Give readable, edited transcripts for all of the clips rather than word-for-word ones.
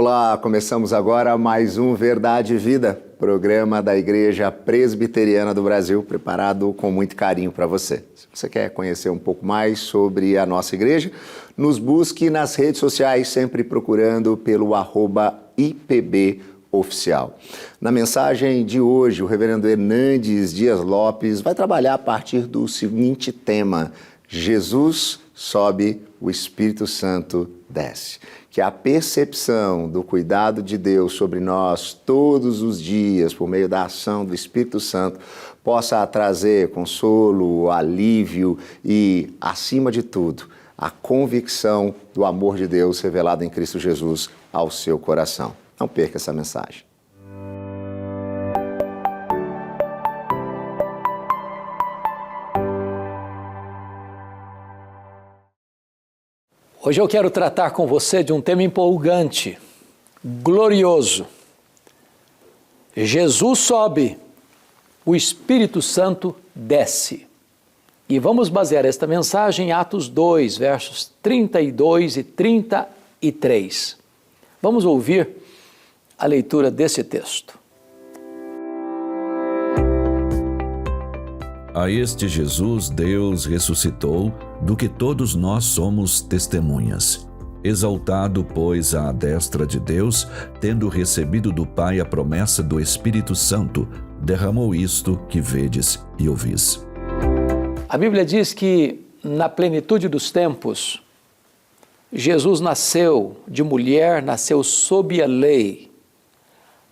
Olá, começamos agora mais um Verdade e Vida, programa da Igreja Presbiteriana do Brasil, preparado com muito carinho para você. Se você quer conhecer um pouco mais sobre a nossa igreja, nos busque nas redes sociais, sempre procurando pelo @IPBOficial. Na mensagem de hoje, o reverendo Hernandes Dias Lopes vai trabalhar a partir do seguinte tema: Jesus sobe, o Espírito Santo desce. Que a percepção do cuidado de Deus sobre nós todos os dias, por meio da ação do Espírito Santo, possa trazer consolo, alívio e, acima de tudo, a convicção do amor de Deus revelado em Cristo Jesus ao seu coração. Não perca essa mensagem. Hoje eu quero tratar com você de um tema empolgante, glorioso. Jesus sobe, o Espírito Santo desce. E vamos basear esta mensagem em Atos 2, versos 32 e 33. Vamos ouvir a leitura desse texto. A este Jesus Deus ressuscitou, do que todos nós somos testemunhas. Exaltado, pois, à destra de Deus, tendo recebido do Pai a promessa do Espírito Santo, derramou isto que vedes e ouvis. A Bíblia diz que, na plenitude dos tempos, Jesus nasceu de mulher, nasceu sob a lei,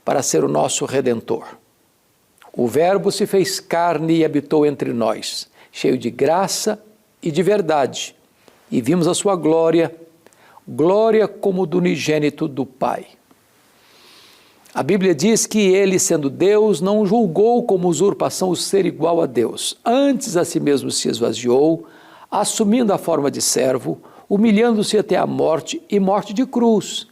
para ser o nosso Redentor. O Verbo se fez carne e habitou entre nós, cheio de graça e de verdade, e vimos a sua glória, glória como do unigênito do Pai. A Bíblia diz que ele, sendo Deus, não julgou como usurpação o ser igual a Deus. Antes a si mesmo se esvaziou, assumindo a forma de servo, humilhando-se até a morte e morte de cruz,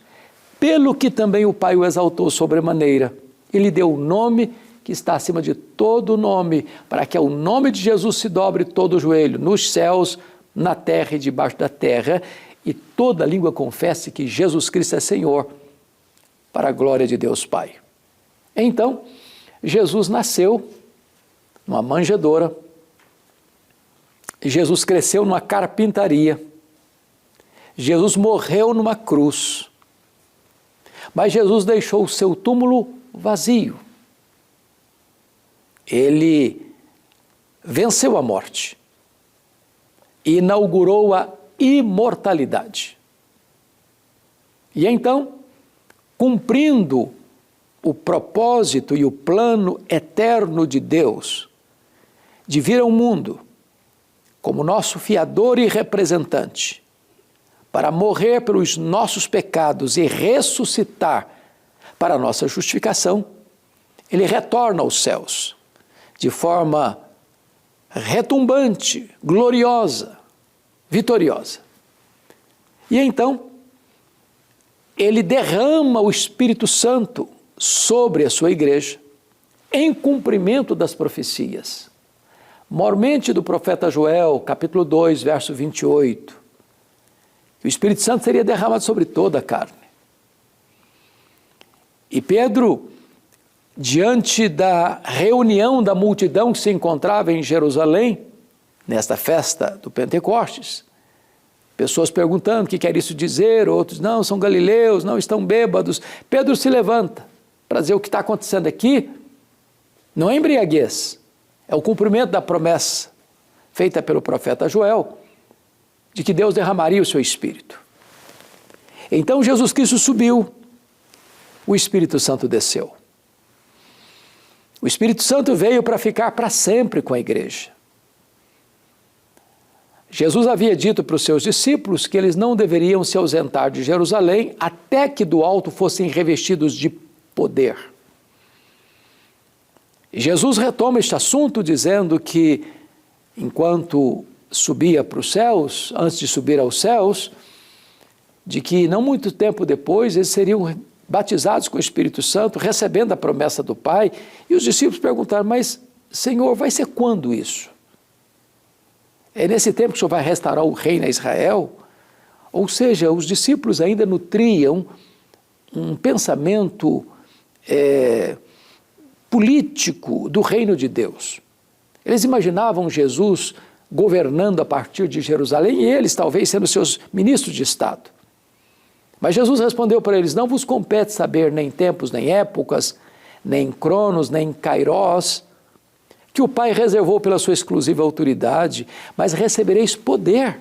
pelo que também o Pai o exaltou sobremaneira. E lhe deu o nome que está acima de todo nome, para que ao nome de Jesus se dobre todo o joelho, nos céus, na terra e debaixo da terra, e toda língua confesse que Jesus Cristo é Senhor, para a glória de Deus Pai. Então, Jesus nasceu numa manjedoura, Jesus cresceu numa carpintaria, Jesus morreu numa cruz, mas Jesus deixou o seu túmulo vazio. Ele venceu a morte e inaugurou a imortalidade. E então, cumprindo o propósito e o plano eterno de Deus de vir ao mundo como nosso fiador e representante, para morrer pelos nossos pecados e ressuscitar para a nossa justificação, ele retorna aos céus de forma retumbante, gloriosa, vitoriosa. E então, ele derrama o Espírito Santo sobre a sua igreja, em cumprimento das profecias. Mormente do profeta Joel, capítulo 2, verso 28, que o Espírito Santo seria derramado sobre toda a carne. E Pedro, diante da reunião da multidão que se encontrava em Jerusalém, nesta festa do Pentecostes, pessoas perguntando o que quer isso dizer, outros, não, são galileus, não, estão bêbados. Pedro se levanta para dizer o que está acontecendo aqui, não é embriaguez, é o cumprimento da promessa feita pelo profeta Joel, de que Deus derramaria o seu Espírito. Então Jesus Cristo subiu, o Espírito Santo desceu. O Espírito Santo veio para ficar para sempre com a igreja. Jesus havia dito para os seus discípulos que eles não deveriam se ausentar de Jerusalém até que do alto fossem revestidos de poder. E Jesus retoma este assunto dizendo que enquanto subia para os céus, antes de subir aos céus, de que não muito tempo depois eles seriam batizados com o Espírito Santo, recebendo a promessa do Pai. E os discípulos perguntaram, mas Senhor, vai ser quando isso? É nesse tempo que o Senhor vai restaurar o reino a Israel? Ou seja, os discípulos ainda nutriam um pensamento político do reino de Deus. Eles imaginavam Jesus governando a partir de Jerusalém e eles talvez sendo seus ministros de Estado. Mas Jesus respondeu para eles: não vos compete saber nem tempos, nem épocas, nem cronos, nem kairós, que o Pai reservou pela sua exclusiva autoridade, mas recebereis poder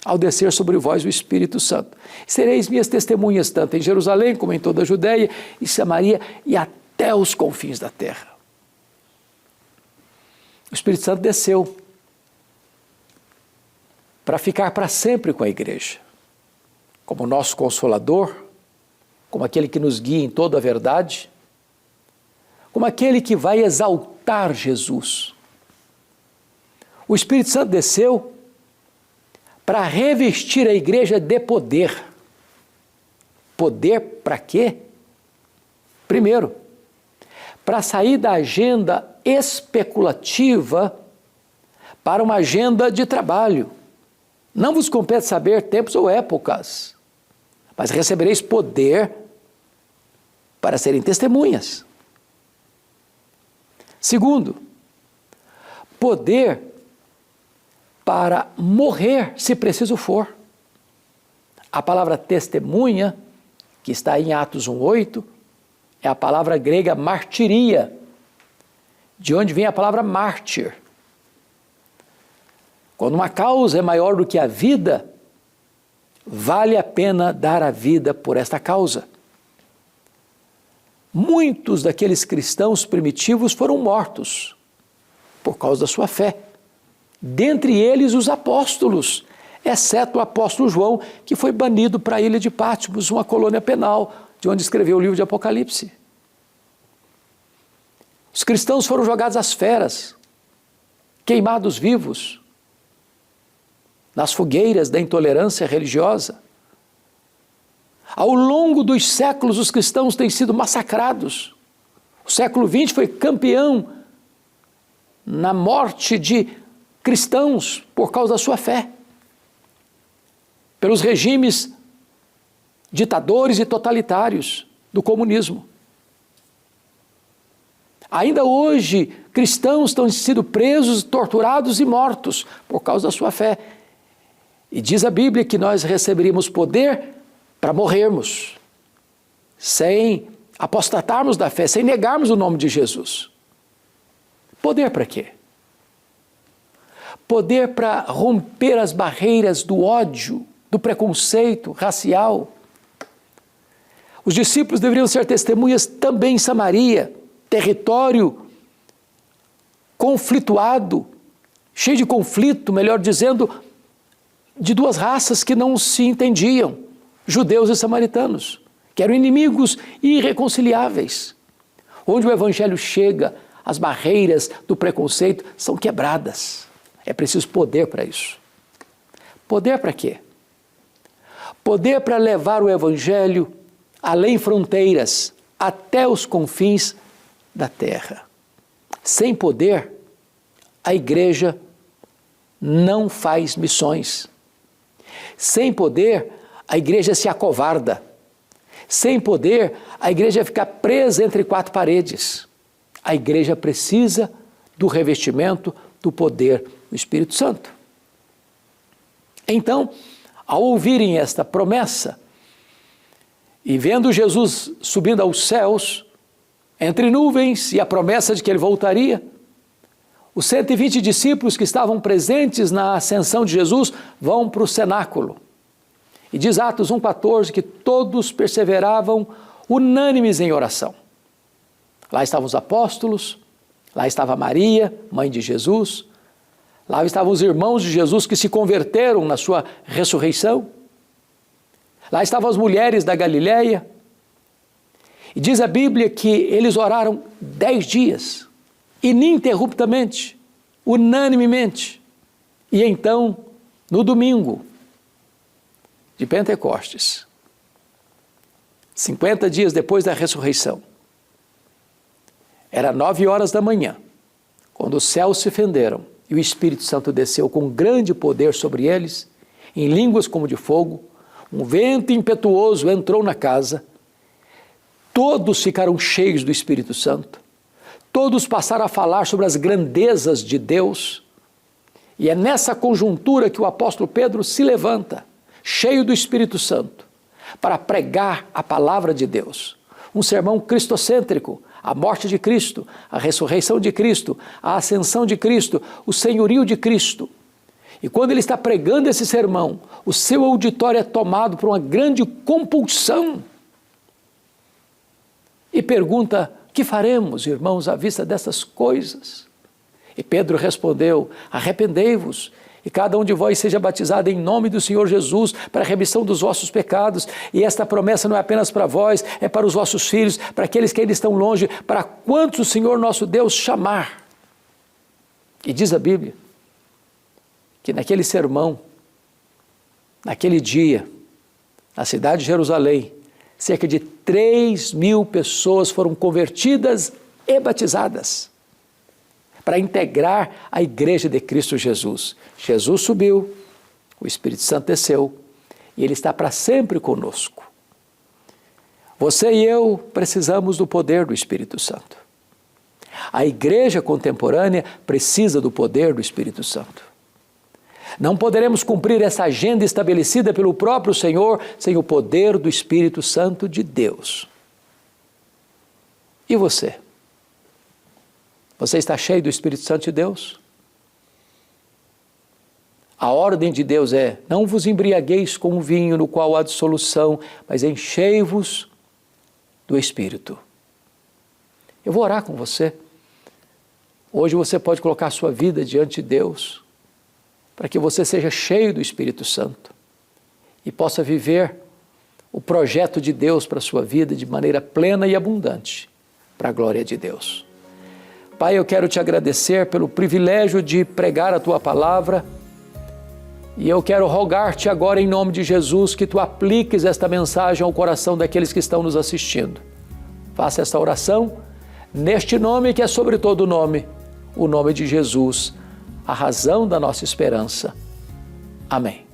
ao descer sobre vós o Espírito Santo. Sereis minhas testemunhas tanto em Jerusalém como em toda a Judéia e Samaria e até os confins da terra. O Espírito Santo desceu para ficar para sempre com a igreja, como nosso Consolador, como aquele que nos guia em toda a verdade, como aquele que vai exaltar Jesus. O Espírito Santo desceu para revestir a igreja de poder. Poder para quê? Primeiro, para sair da agenda especulativa para uma agenda de trabalho. Não vos compete saber tempos ou épocas, mas recebereis poder para serem testemunhas. Segundo, poder para morrer, se preciso for. A palavra testemunha, que está em Atos 1:8, é a palavra grega martiria, de onde vem a palavra mártir. Quando uma causa é maior do que a vida, vale a pena dar a vida por esta causa. Muitos daqueles cristãos primitivos foram mortos por causa da sua fé. Dentre eles os apóstolos, exceto o apóstolo João, que foi banido para a ilha de Patmos, uma colônia penal, de onde escreveu o livro de Apocalipse. Os cristãos foram jogados às feras, queimados vivos, nas fogueiras da intolerância religiosa. Ao longo dos séculos, os cristãos têm sido massacrados. O século XX foi campeão na morte de cristãos por causa da sua fé, pelos regimes ditadores e totalitários do comunismo. Ainda hoje, cristãos estão sendo presos, torturados e mortos por causa da sua fé. E diz a Bíblia que nós receberíamos poder para morrermos, sem apostatarmos da fé, sem negarmos o nome de Jesus. Poder para quê? Poder para romper as barreiras do ódio, do preconceito racial. Os discípulos deveriam ser testemunhas também em Samaria, território conflituado, cheio de conflito, melhor dizendo, de duas raças que não se entendiam, judeus e samaritanos, que eram inimigos irreconciliáveis. Onde o evangelho chega, as barreiras do preconceito são quebradas. É preciso poder para isso. Poder para quê? Poder para levar o evangelho além fronteiras, até os confins da terra. Sem poder, a igreja não faz missões. Sem poder, a igreja se acovarda. Sem poder, a igreja fica presa entre quatro paredes. A igreja precisa do revestimento do poder do Espírito Santo. Então, ao ouvirem esta promessa e vendo Jesus subindo aos céus, entre nuvens e a promessa de que ele voltaria, os 120 discípulos que estavam presentes na ascensão de Jesus vão para o cenáculo. E diz Atos 1,14 que todos perseveravam unânimes em oração. Lá estavam os apóstolos, lá estava Maria, mãe de Jesus, lá estavam os irmãos de Jesus que se converteram na sua ressurreição, lá estavam as mulheres da Galileia. E diz a Bíblia que eles oraram 10 dias, ininterruptamente, unanimemente. E então, no domingo de Pentecostes, 50 dias depois da ressurreição, era 9 horas da manhã, quando os céus se fenderam e o Espírito Santo desceu com grande poder sobre eles, em línguas como de fogo, um vento impetuoso entrou na casa todos ficaram cheios do Espírito Santo. Todos passaram a falar sobre as grandezas de Deus. E é nessa conjuntura que o apóstolo Pedro se levanta, cheio do Espírito Santo, para pregar a palavra de Deus. Um sermão cristocêntrico, a morte de Cristo, a ressurreição de Cristo, a ascensão de Cristo, o senhorio de Cristo. E quando ele está pregando esse sermão, o seu auditório é tomado por uma grande compulsão. E pergunta: o que faremos, irmãos, à vista dessas coisas? E Pedro respondeu: arrependei-vos, e cada um de vós seja batizado em nome do Senhor Jesus para a remissão dos vossos pecados. E esta promessa não é apenas para vós, é para os vossos filhos, para aqueles que ainda estão longe, para quantos o Senhor nosso Deus chamar. E diz a Bíblia que naquele sermão, naquele dia, na cidade de Jerusalém, cerca de 3.000 pessoas foram convertidas e batizadas para integrar a igreja de Cristo Jesus. Jesus subiu, o Espírito Santo desceu e Ele está para sempre conosco. Você e eu precisamos do poder do Espírito Santo. A igreja contemporânea precisa do poder do Espírito Santo. Não poderemos cumprir essa agenda estabelecida pelo próprio Senhor sem o poder do Espírito Santo de Deus. E você? Você está cheio do Espírito Santo de Deus? A ordem de Deus é: não vos embriagueis com o vinho no qual há dissolução, mas enchei-vos do Espírito. Eu vou orar com você. Hoje você pode colocar a sua vida diante de Deus, para que você seja cheio do Espírito Santo e possa viver o projeto de Deus para a sua vida de maneira plena e abundante, para a glória de Deus. Pai, eu quero te agradecer pelo privilégio de pregar a Tua palavra e eu quero rogar-te agora em nome de Jesus que Tu apliques esta mensagem ao coração daqueles que estão nos assistindo. Faça esta oração neste nome que é sobre todo nome, o nome de Jesus, a razão da nossa esperança. Amém.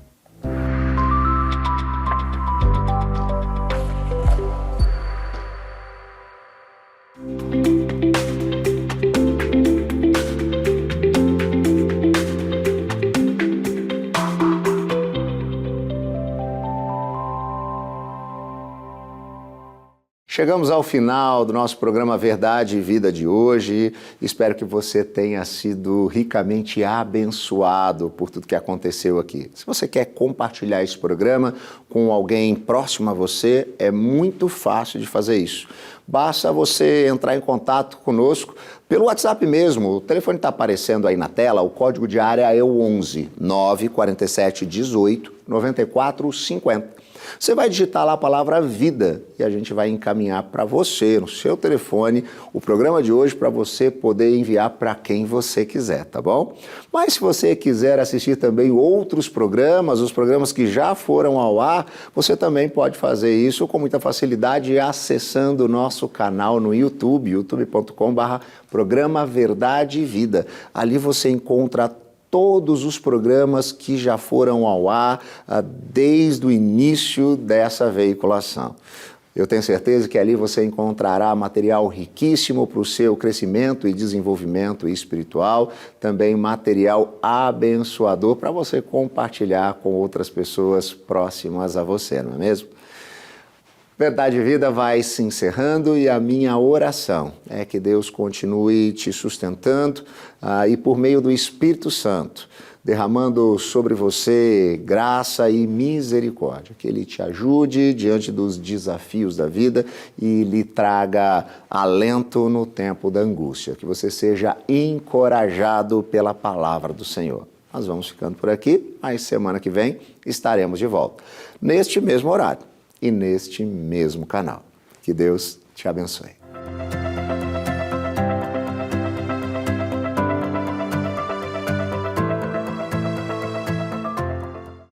Chegamos ao final do nosso programa Verdade e Vida de hoje. Espero que você tenha sido ricamente abençoado por tudo que aconteceu aqui. Se você quer compartilhar esse programa com alguém próximo a você, é muito fácil de fazer isso. Basta você entrar em contato conosco pelo WhatsApp mesmo. O telefone está aparecendo aí na tela, o código de área é o 11 947 18 94 50. Você vai digitar lá a palavra vida e a gente vai encaminhar para você, no seu telefone, o programa de hoje para você poder enviar para quem você quiser, tá bom? Mas se você quiser assistir também outros programas, os programas que já foram ao ar, você também pode fazer isso com muita facilidade acessando o nosso canal no YouTube, youtube.com/programa Verdade e Vida. Ali você encontra todos os programas que já foram ao ar desde o início dessa veiculação. Eu tenho certeza que ali você encontrará material riquíssimo para o seu crescimento e desenvolvimento espiritual, também material abençoador para você compartilhar com outras pessoas próximas a você, não é mesmo? Verdade e Vida vai se encerrando e a minha oração é que Deus continue te sustentando e por meio do Espírito Santo, derramando sobre você graça e misericórdia, que Ele te ajude diante dos desafios da vida e lhe traga alento no tempo da angústia, que você seja encorajado pela palavra do Senhor. Nós vamos ficando por aqui, mas semana que vem estaremos de volta, neste mesmo horário e neste mesmo canal. Que Deus te abençoe.